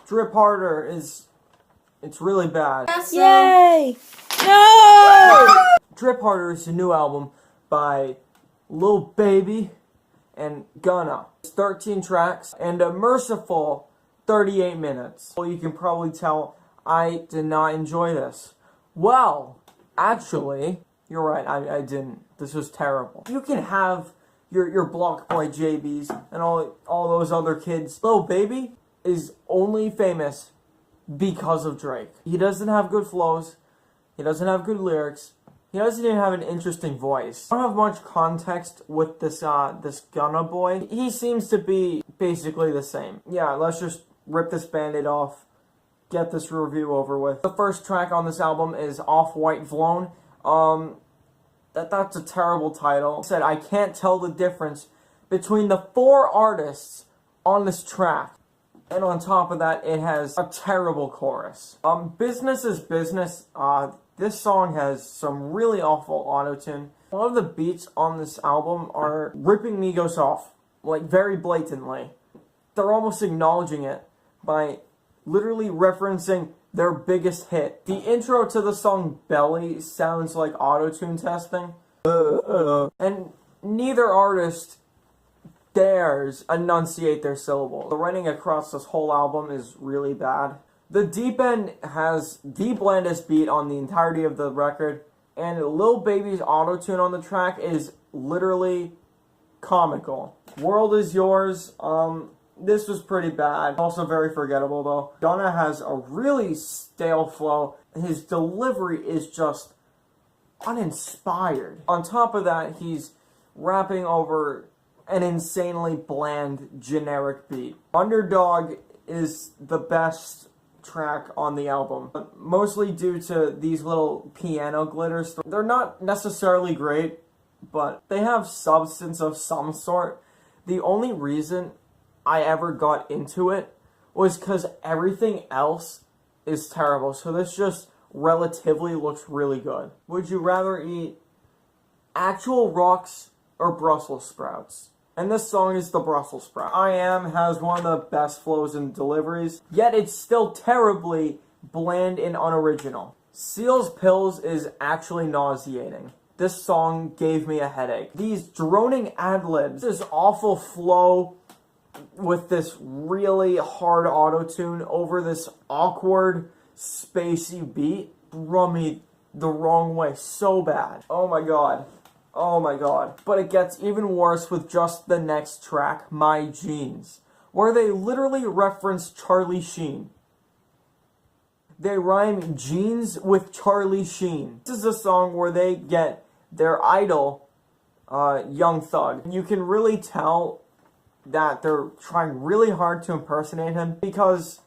Drip Harder is... It's really bad. Yay! No! Drip Harder is a new album by Lil Baby and Gunna. It's 13 tracks and a merciful 38 minutes. Well, you can probably tell I did not enjoy this. Well, actually, you're right, I didn't. This was terrible. You can have your Block Boy JBs and all those other kids. Lil Baby is only famous because of Drake. He doesn't have good flows. He doesn't have good lyrics. He doesn't even have an interesting voice. I don't have much context with this Gunna boy. He seems to be basically the same. Yeah, let's just rip this band-aid off. Get this review over with. The first track on this album is off White VLONE. That's a terrible title. Said I can't tell the difference between the 4 artists on this track. And on top of that, it has a terrible chorus. Business is Business. This song has some really awful auto-tune. A lot of the beats on this album are ripping Migos off, like very blatantly. They're almost acknowledging it by literally referencing their biggest hit. The intro to the song Belly sounds like auto-tune testing. And neither artist dares enunciate their syllables. The writing across this whole album is really bad. The deep end has the blandest beat on the entirety of the record, and Lil Baby's auto-tune on the track is literally comical. World Is Yours, this was pretty bad. Also very forgettable though. Gunna has a really stale flow. His delivery is just uninspired. On top of that, he's rapping over an insanely bland, generic beat. Underdog is the best track on the album, mostly due to these little piano glitters. They're not necessarily great, but they have substance of some sort. The only reason I ever got into it was because everything else is terrible, so this just relatively looks really good. Would you rather eat actual rocks or Brussels sprouts? And this song is the Brussels sprout. I Am has one of the best flows and deliveries, yet it's still terribly bland and unoriginal. Seal's Pills is actually nauseating. This song gave me a headache. These droning ad-libs, this awful flow with this really hard auto-tune over this awkward, spacey beat, rubbed me the wrong way so bad. Oh my god. Oh my god. But it gets even worse with just the next track, My Jeans, where they literally reference Charlie Sheen. They rhyme jeans with Charlie Sheen. This is a song where they get their idol, Young Thug. You can really tell that they're trying really hard to impersonate him, because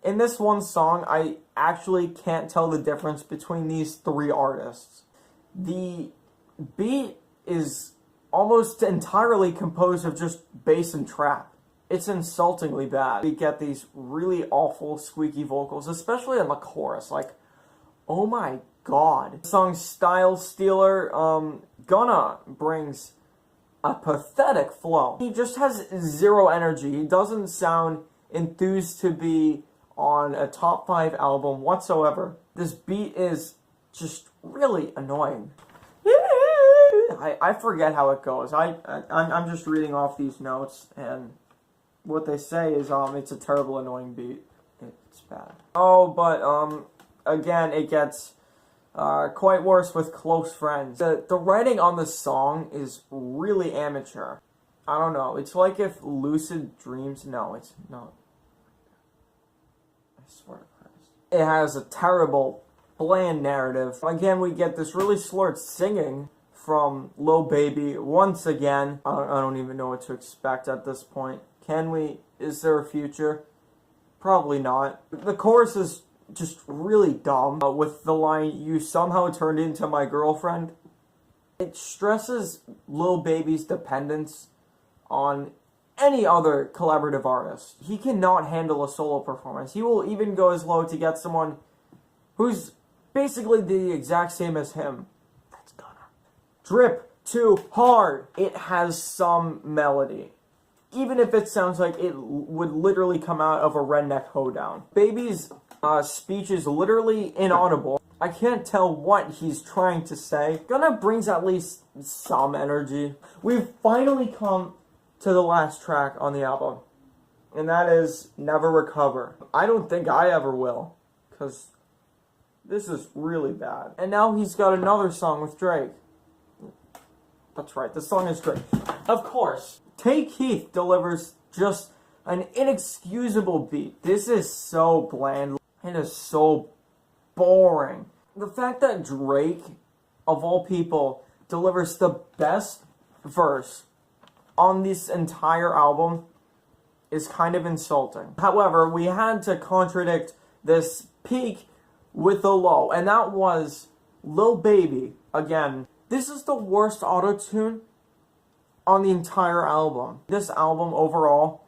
in this one song, I actually can't tell the difference between these 3 artists. The beat is almost entirely composed of just bass and trap. It's insultingly bad. We get these really awful squeaky vocals, especially in the chorus. Like, oh my god. The song Style Stealer, Gunna brings a pathetic flow. He just has zero energy. He doesn't sound enthused to be on a top 5 album whatsoever. This beat is just really annoying. I forget how it goes. I'm just reading off these notes, and what they say is it's a terrible, annoying beat. It's bad. Oh, but again, it gets quite worse with Close Friends. The writing on the song is really amateur. I don't know. It's like if Lucid Dreams... No, it's not. I swear to Christ. It has a terrible, bland narrative. Again, we get this really slurred singing from Lil Baby once again. I don't even know what to expect at this point. Can we? Is there a future? Probably not. The chorus is just really dumb. With the line, "You somehow turned into my girlfriend." It stresses Lil Baby's dependence on any other collaborative artist. He cannot handle a solo performance. He will even go as low to get someone who's basically the exact same as him. Drip Too Hard. It has some melody. even if it sounds like it would literally come out of a redneck hoedown. Baby's speech is literally inaudible. I can't tell what he's trying to say. Gunna brings at least some energy. We've finally come to the last track on the album, and that is Never Recover. I don't think I ever will, because this is really bad. And now he's got another song with Drake. That's right, the song is Drake. Of course. Take Keith delivers just an inexcusable beat. This is so bland. It is so boring. The fact that Drake, of all people, delivers the best verse on this entire album is kind of insulting. However, we had to contradict this peak with the low, and that was Lil Baby again. This is the worst auto-tune on the entire album. This album overall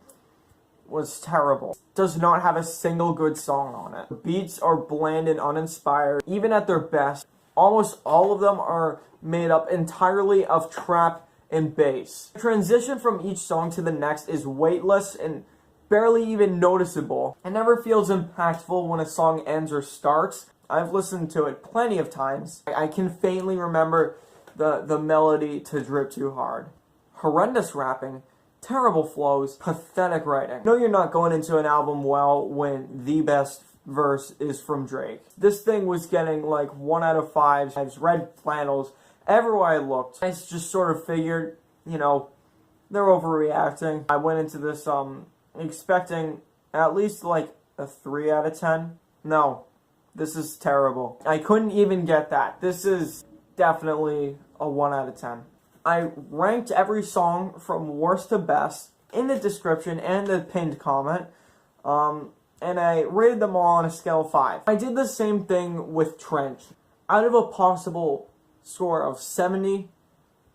was terrible. Does not have a single good song on it. The beats are bland and uninspired. Even at their best, almost all of them are made up entirely of trap and bass. The transition from each song to the next is weightless and barely even noticeable. It never feels impactful when a song ends or starts. I've listened to it plenty of times. I can faintly remember the melody to Drip Too Hard. Horrendous rapping, terrible flows, pathetic writing. No, you're not going into an album well when the best verse is from Drake. This thing was getting like 1 out of 5, red flannels, everywhere I looked. I just sort of figured, you know, they're overreacting. I went into this expecting at least like a 3 out of 10. No, this is terrible. I couldn't even get that. This is definitely a 1 out of 10. I ranked every song from worst to best in the description and the pinned comment, and I rated them all on a scale of 5. I did the same thing with Trench. Out of a possible score of 70,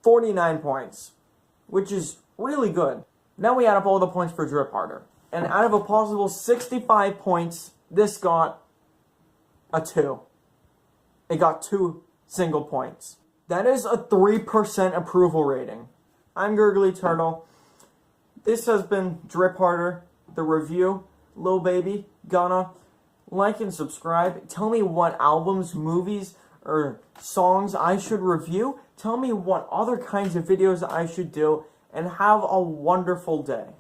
49 points, which is really good. Now we add up all the points for Drip Harder, and out of a possible 65 points, this got a 2. It got 2 single points. That is a 3% approval rating. I'm Gurgly Turtle. This has been Drip Harder, the review. Lil Baby, Gunna. Like and subscribe. Tell me what albums, movies, or songs I should review. Tell me what other kinds of videos I should do. And have a wonderful day.